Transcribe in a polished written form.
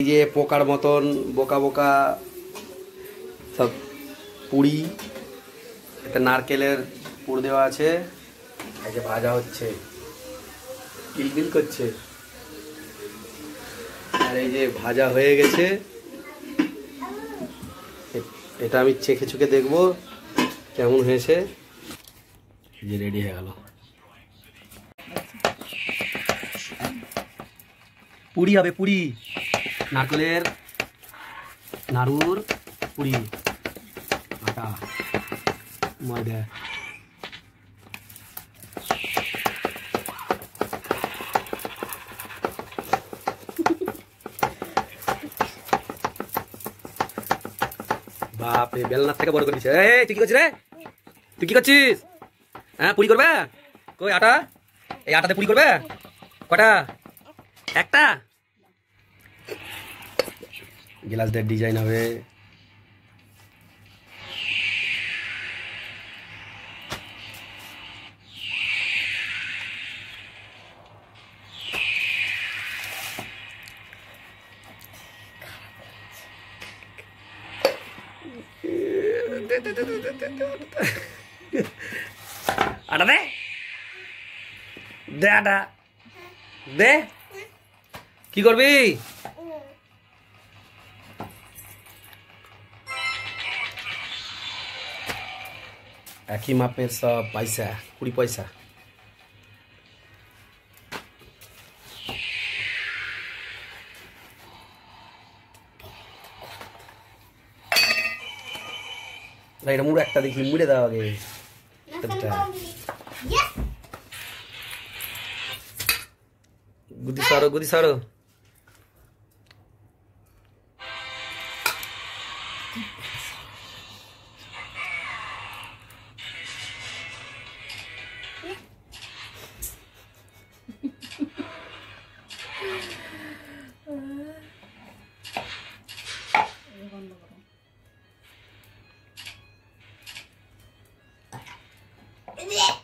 এই যে পোকার মতন বোকা বোকা সব পুরি, একটা নারকেলের পুর দেওয়া আছে, এই যে ভাজা হচ্ছে, কিলবিল করছে। আর এই যে ভাজা হয়ে গেছে, এটা আমি চেখে চুখে দেখবো কেমন হয়েছে। এই যে রেডি হয়ে গেল পুরি, হবে পুরি, নারকেলের নাড়ুর পুরি, আটা ময়দা। বাপরে, বেলনার থেকে বড় করে দিচ্ছে। এই তুই কি করছিস রে? তুই কি করছিস? হ্যাঁ, পুরি করবে? কই আটা? এই আটাতে পুরি করবে? কটা? একটা? গ্লাসদের ডিজাইন হবে। আটা দে, দে আটা দে। কি করবি? একই মাপের সব পয়সা, 20 পয়সা। এটা মুড়ে একটা দেখি, মুড়ে দাও আগে। গুদি সারো, গুদি সারো। Yeah.